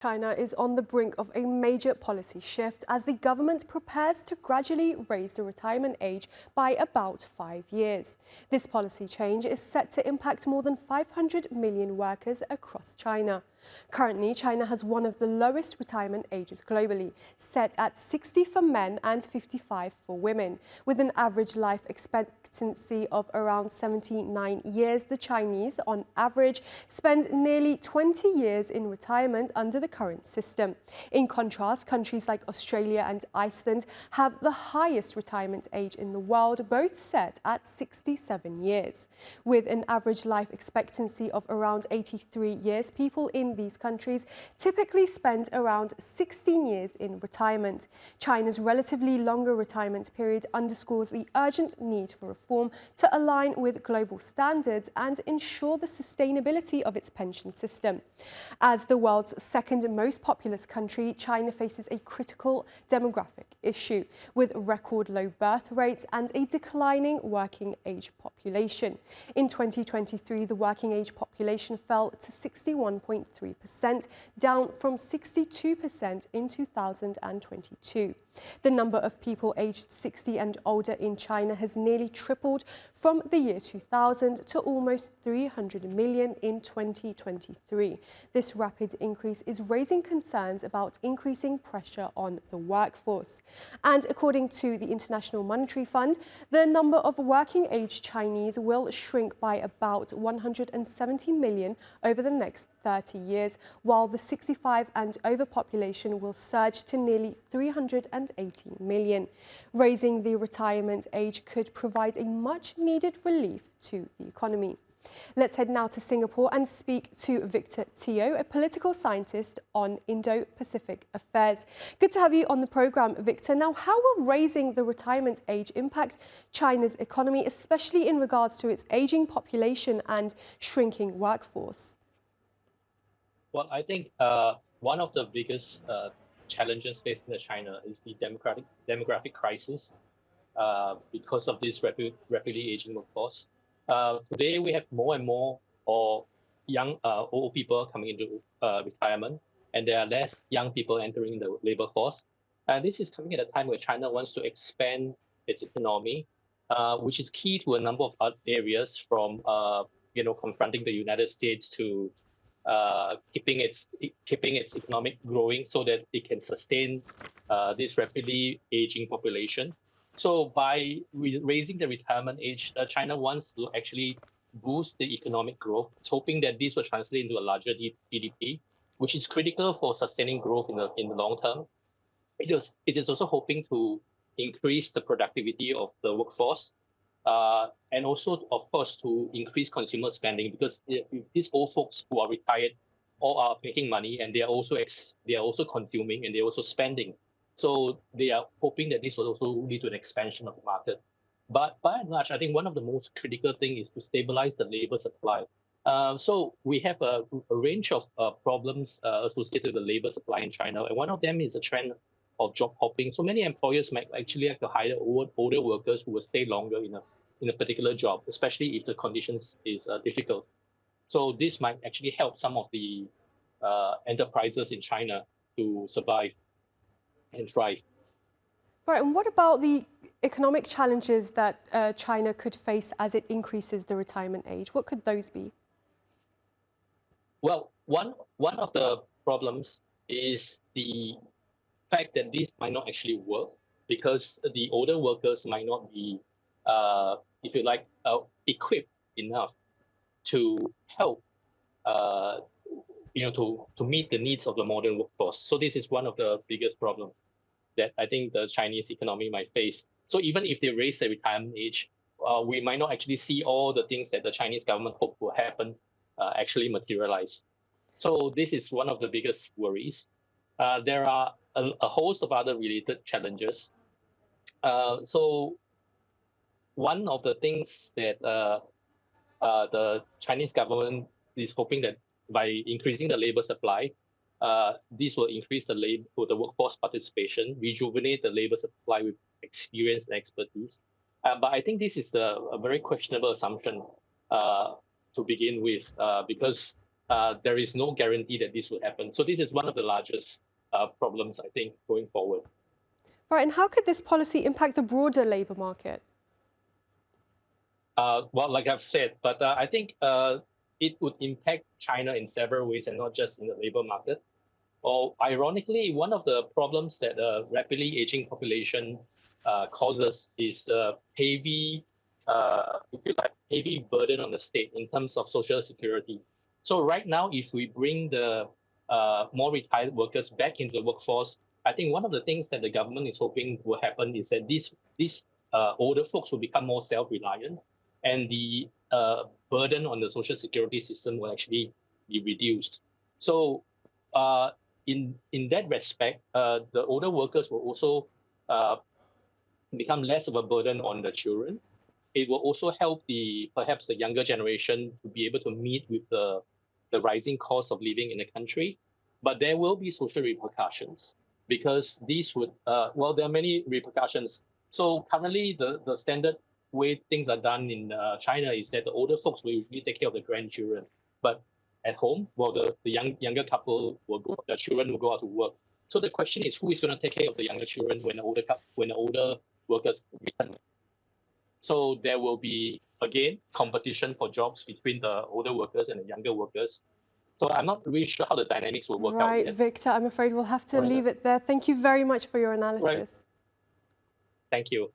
China is on the brink of a major policy shift as the government prepares to gradually raise the retirement age by about 5 years. This policy change is set to impact more than 500 million workers across China. Currently, China has one of the lowest retirement ages globally, set at 60 for men and 55 for women. With an average life expectancy of around 79 years, the Chinese, on average, spend nearly 20 years in retirement under the current system. In contrast, countries like Australia and Iceland have the highest retirement age in the world, both set at 67 years. With an average life expectancy of around 83 years, people in these countries typically spend around 16 years in retirement. China's relatively longer retirement period underscores the urgent need for reform to align with global standards and ensure the sustainability of its pension system. As the world's second most populous country, China faces a critical demographic issue with record low birth rates and a declining working age population. In 2023, the working age population fell to 61.3%, down from 62% in 2022. The number of people aged 60 and older in China has nearly tripled from the year 2000 to almost 300 million in 2023. This rapid increase is raising concerns about increasing pressure on the workforce. And according to the International Monetary Fund, the number of working-age Chinese will shrink by about 170 million over the next 30 years, while the 65 and over population will surge to nearly 380 million. Raising the retirement age could provide a much-needed relief to the economy. Let's head now to Singapore and speak to Victor Teo, a political scientist on Indo-Pacific affairs. Good to have you on the programme, Victor. Now, how will raising the retirement age impact China's economy, especially in regards to its ageing population and shrinking workforce? Well, I think one of the biggest challenges facing China is the demographic crisis because of this rapidly aging workforce. Today, we have more and more young old people coming into retirement, and there are less young people entering the labor force. And this is coming at a time where China wants to expand its economy, which is key to a number of other areas, from confronting the United States to keeping its economic growing so that it can sustain this rapidly aging population. So by raising the retirement age, China wants to actually boost the economic growth. It's hoping that this will translate into a larger GDP, which is critical for sustaining growth in the long term. It is also hoping to increase the productivity of the workforce, and also, of course, to increase consumer spending, because these old folks who are retired all are making money, and they are also consuming, and they're also spending. So they are hoping that this will also lead to an expansion of the market. But by and large, I think one of the most critical things is to stabilize the labor supply. So we have a range of problems associated with the labor supply in China, and one of them is a trend of job hopping. So many employers might actually have to hire older workers who will stay longer in a particular job, especially if the conditions is difficult. So this might actually help some of the enterprises in China to survive and thrive. Right, and what about the economic challenges that China could face as it increases the retirement age? What could those be? Well, one of the problems is the fact that this might not actually work, because the older workers might not be, if you like, equipped enough to help, to meet the needs of the modern workforce. So this is one of the biggest problems that I think the Chinese economy might face. So even if they raise the retirement age, we might not actually see all the things that the Chinese government hope will happen actually materialize. So this is one of the biggest worries. There are a host of other related challenges. So one of the things that the Chinese government is hoping that by increasing the labor supply, this will increase the workforce participation, rejuvenate the labor supply with experience and expertise. But I think this is a very questionable assumption to begin with, because there is no guarantee that this will happen. So this is one of the largest problems, I think, going forward. Right, and how could this policy impact the broader labour market? Well, like I've said, but I think it would impact China in several ways and not just in the labor market. Or ironically, one of the problems that a rapidly aging population causes is the heavy, if you like, heavy burden on the state in terms of social security. So right now, if we bring the more retired workers back into the workforce, I think one of the things that the government is hoping will happen is that these older folks will become more self-reliant, and the burden on the social security system will actually be reduced. So in that respect, the older workers will also become less of a burden on the children. It will also help perhaps the younger generation to be able to meet with the rising cost of living in the country. But there will be social repercussions because these would well, there are many repercussions. So currently, the standard way things are done in China is that the older folks will usually take care of the grandchildren, but at home, well, the younger couple the children will go out to work. So the question is, who is going to take care of the younger children when the older workers return? So there will be again competition for jobs between the older workers and the younger workers. So I'm not really sure how the dynamics will work out Right, yet. Victor, I'm afraid we'll have to Right. leave it there. Thank you very much for your Right. analysis. Thank you.